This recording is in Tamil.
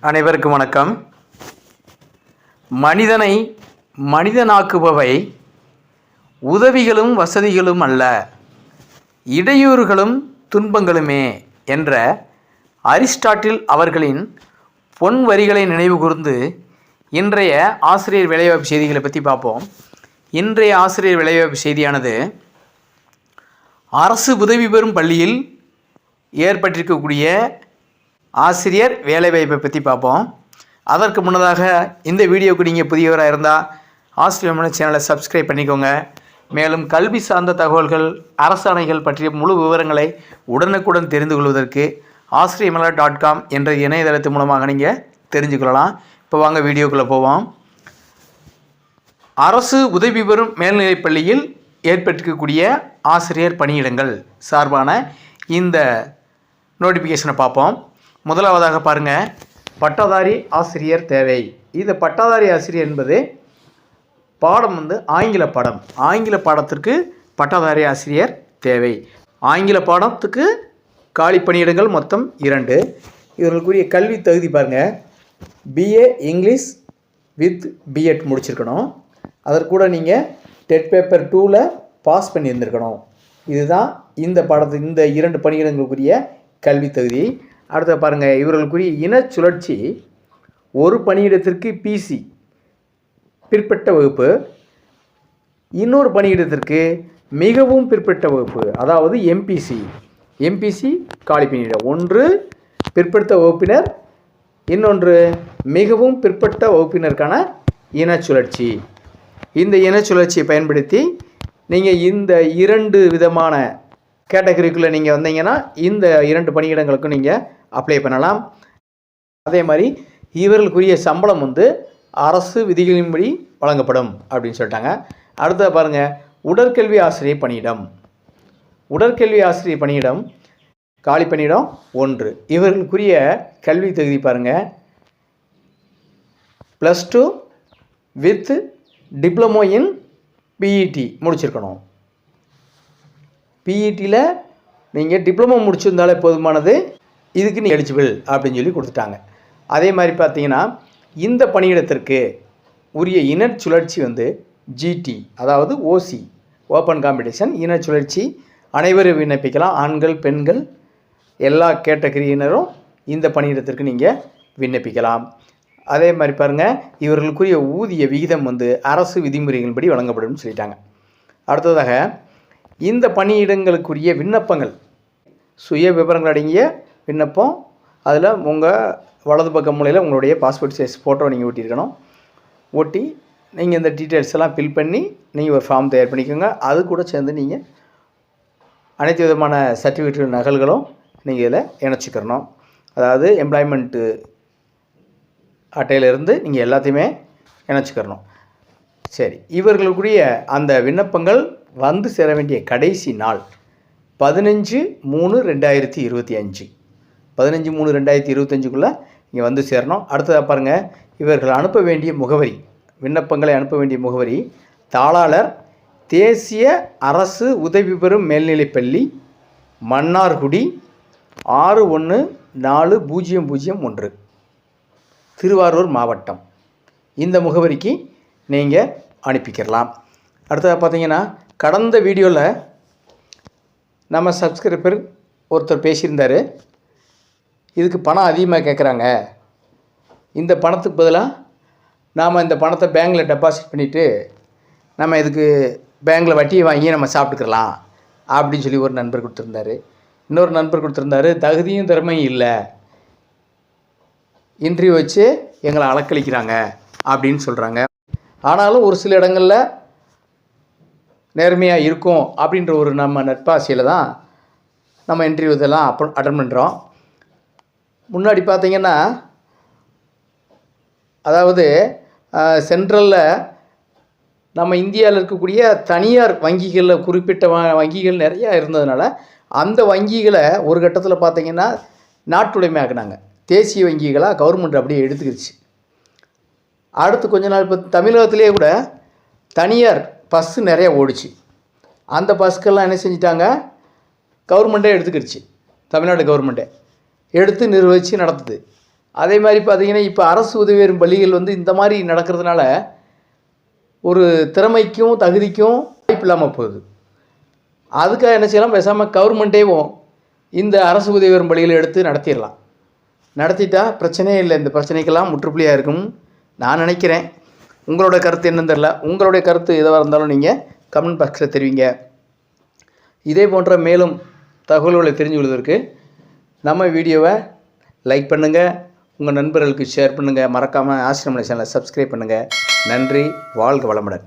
அனைவருக்கும் வணக்கம். மனிதனை மனிதனாக்குபவை உதவிகளும் வசதிகளும் அல்ல, இடையூறுகளும் துன்பங்களுமே என்ற அரிஸ்டாட்டில் அவர்களின் பொன் வரிகளை நினைவு கூர்ந்து இன்றைய ஆசிரியர் வேலைவாய்ப்பு செய்திகளை பற்றி பார்ப்போம். இன்றைய ஆசிரியர் வேலைவாய்ப்பு செய்தியானது அரசு உதவி பெறும் பள்ளியில் ஏற்பட்டிருக்கக்கூடிய ஆசிரியர் வேலைவாய்ப்பை பற்றி பார்ப்போம். அதற்கு முன்னதாக இந்த வீடியோவுக்கு நீங்கள் புதியவராக இருந்தால் ஆசிரியர் சேனலை சப்ஸ்கிரைப் பண்ணிக்கோங்க. மேலும் கல்வி சார்ந்த தகவல்கள், அரசாணைகள் பற்றிய முழு விவரங்களை உடனுக்குடன் தெரிந்து கொள்வதற்கு asriyamala.com என்ற இணையதளத்தின் மூலமாக நீங்கள் தெரிஞ்சுக்கொள்ளலாம். இப்போ வாங்க வீடியோக்குள்ளே போவோம். அரசு உதவி பெறும் மேல்நிலைப் பள்ளியில் ஏற்பட்டிருக்கக்கூடிய ஆசிரியர் பணியிடங்கள் சார்பான இந்த நோட்டிஃபிகேஷனை பார்ப்போம். முதலாவதாக பாருங்கள், பட்டதாரி ஆசிரியர் தேவை. இது பட்டதாரி ஆசிரியர் என்பது பாடம் ஆங்கில பாடம். ஆங்கில பாடத்திற்கு பட்டதாரி ஆசிரியர் தேவை. ஆங்கில பாடத்துக்கு காலி பணியிடங்கள் மொத்தம் 2. இவர்களுக்குரிய கல்வி தகுதி பாருங்கள், பிஏ இங்கிலீஷ் வித் பிஎட் முடிச்சிருக்கணும். அதற்கூட நீங்கள் டெட் பேப்பர் 2ல் பாஸ் பண்ணியிருந்திருக்கணும். இதுதான் இந்த பாடத்துக்கு இந்த 2 பணியிடங்களுக்குரிய கல்வி தகுதி. அடுத்த பாருங்கள், இவர்களுக்குரிய இன சுழற்சி ஒரு பணியிடத்திற்கு பிசி பிற்பட்ட வகுப்பு, இன்னொரு பணியிடத்திற்கு மிகவும் பிற்பட்ட வகுப்பு, அதாவது எம்பிசி காலி பணியிடம். ஒன்று பிற்படுத்த வகுப்பினர், இன்னொன்று மிகவும் பிற்பட்ட வகுப்பினருக்கான இன சுழற்சி. இந்த இன சுழற்சியை பயன்படுத்தி நீங்கள் இந்த 2 விதமான கேட்டகரிக்குள்ளே நீங்கள் வந்தீங்கன்னா இந்த 2 பணியிடங்களுக்கும் நீங்கள் அப்ளை பண்ணலாம். அதே மாதிரி இவர்களுக்குரிய சம்பளம் அரசு விதிகளின்படி வழங்கப்படும் அப்படின்னு சொல்லிட்டாங்க. அடுத்தது பாருங்கள், உடற்கல்வி ஆசிரியர் பணியிடம். உடற்கல்வி ஆசிரியர் பணியிடம் காலி பணியிடம் 1. இவர்களுக்குரிய கல்வி தகுதி பாருங்கள், +2 வித் டிப்ளமோ இன் பிஇடி முடிச்சிருக்கணும். பிஇடியில் நீங்கள் டிப்ளமோ முடிச்சிருந்தாலே போதுமானது, இதுக்கு நீ எலிஜிபிள் அப்படின்னு சொல்லி கொடுத்துட்டாங்க. அதே மாதிரி பார்த்தீங்கன்னா இந்த பணியிடத்திற்கு உரிய இன சுழற்சி ஜிடி, அதாவது ஓசி ஓப்பன் காம்படிஷன் இன சுழற்சி அனைவரும் விண்ணப்பிக்கலாம். ஆண்கள் பெண்கள் எல்லா கேட்டகரியினரும் இந்த பணியிடத்திற்கு நீங்கள் விண்ணப்பிக்கலாம். அதே மாதிரி பாருங்கள், இவர்களுக்குரிய ஊதிய விகிதம் அரசு விதிமுறைகளின்படி வழங்கப்படும் சொல்லிட்டாங்க. அடுத்ததாக இந்த பணியிடங்களுக்குரிய விண்ணப்பங்கள், சுய விவரங்கள் அடங்கிய விண்ணப்பம். அதில் உங்கள் வலது பக்க மூலையில் உங்களுடைய பாஸ்போர்ட் சைஸ் ஃபோட்டோ நீங்கள் ஒட்டியிருக்கணும். ஒட்டி நீங்கள் இந்த டீட்டெயில்ஸ் எல்லாம் ஃபில் பண்ணி நீங்கள் ஒரு ஃபார்ம் தயார் பண்ணிக்கோங்க. அது கூட சேர்ந்து நீங்கள் அனைத்து விதமான சர்டிஃபிகேட் நகல்களும் நீங்கள் இதில் இணைச்சிக்கிறணும். அதாவது எம்ப்ளாய்மெண்ட்டு அட்டையிலிருந்து நீங்கள் எல்லாத்தையுமே இணைச்சிக்கிறணும். சரி, இவர்களுக்குரிய அந்த விண்ணப்பங்கள் வந்து சேர வேண்டிய கடைசி நாள் 15/3/2025. 15/3/2025க்குள்ளே இங்கே வந்து சேரணும். அடுத்ததாக பாருங்கள், இவர்கள் அனுப்ப வேண்டிய முகவரி, விண்ணப்பங்களை அனுப்ப வேண்டிய முகவரி தாளாளர், தேசிய அரசு உதவி பெறும் மேல்நிலைப்பள்ளி, மன்னார்குடி 614001, திருவாரூர் மாவட்டம். இந்த முகவரிக்கு நீங்கள் அனுப்பிக்கிறலாம். அடுத்ததாக பார்த்தீங்கன்னா, கடந்த வீடியோவில் நம்ம சப்ஸ்கிரைபர் ஒருத்தர் பேசியிருந்தார், இதுக்கு பணம் அதிகமாக கேட்குறாங்க, இந்த பணத்துக்கு பதிலாக நாம் இந்த பணத்தை பேங்கில் டெபாசிட் பண்ணிவிட்டு நம்ம இதுக்கு பேங்கில் வட்டியை வாங்கி நம்ம சாப்பிட்டுக்கலாம் அப்படின்னு சொல்லி ஒரு நண்பர் கொடுத்துருந்தாரு. இன்னொரு நண்பர் கொடுத்துருந்தாரு, தகுதியும் திறமையும் இல்லை, இன்டர்வியூ வச்சு எங்களை அலக்களிக்கிறாங்க அப்படின்னு சொல்கிறாங்க. ஆனாலும் ஒரு சில இடங்களில் நேர்மையாக இருக்கும் அப்படின்ற ஒரு நம்ம நட்பாசையில் தான் நம்ம இன்டர்வியூ இதெல்லாம் அட்டன் பண்ணுறோம். முன்னாடி பார்த்திங்கன்னா, அதாவது சென்ட்ரலில் நம்ம இந்தியாவில் இருக்கக்கூடிய தனியார் வங்கிகளில் குறிப்பிட்ட வங்கிகள் நிறையா இருந்ததுனால அந்த வங்கிகளை ஒரு கட்டத்தில் பார்த்திங்கன்னா நாட்டுடைமை ஆக்குனாங்க. தேசிய வங்கிகளாக கவர்மெண்ட் அப்படியே எடுத்துக்கிடுச்சு. அடுத்து கொஞ்ச நாள் இப்போ தமிழகத்திலே கூட தனியார் பஸ்ஸு நிறையா ஓடிச்சு. அந்த பஸ்ஸுக்கெல்லாம் என்ன செஞ்சிட்டாங்க, கவர்மெண்ட்டே எடுத்துக்கிடுச்சு. தமிழ்நாடு கவர்மெண்ட்டே எடுத்து நிர்வகித்து நடத்துது. அதே மாதிரி பார்த்திங்கன்னா இப்போ அரசு உதவி பெறும் பள்ளிகள் வந்து இந்த மாதிரி நடக்கிறதுனால ஒரு திறமைக்கும் தகுதிக்கும் வாய்ப்பு இல்லாமல் போகுது. அதுக்காக என்ன செய்யலாம், பேசாமல் கவர்மெண்ட்டேவும் இந்த அரசு உதவி பெறும் பள்ளிகளை எடுத்து நடத்திடலாம். நடத்திட்டா பிரச்சனையே இல்லை, இந்த பிரச்சனைக்கெல்லாம் முற்றுப்புள்ளியாக இருக்கும் நான் நினைக்கிறேன். உங்களோட கருத்து என்னன்னு தெரில. உங்களுடைய கருத்து எதுவாக இருந்தாலும் நீங்கள் கமெண்ட் பாக்ஸில் தெரிவிங்க. இதே போன்ற மேலும் தகவல்களை தெரிஞ்சு கொள்வதற்கு நம்ம வீடியோவை லைக் பண்ணுங்கள், உங்கள் நண்பர்களுக்கு ஷேர் பண்ணுங்கள், மறக்காமல் ஆசிரமலை சேனலை சப்ஸ்கிரைப் பண்ணுங்கள். நன்றி. வாழ்க வளமுடன்.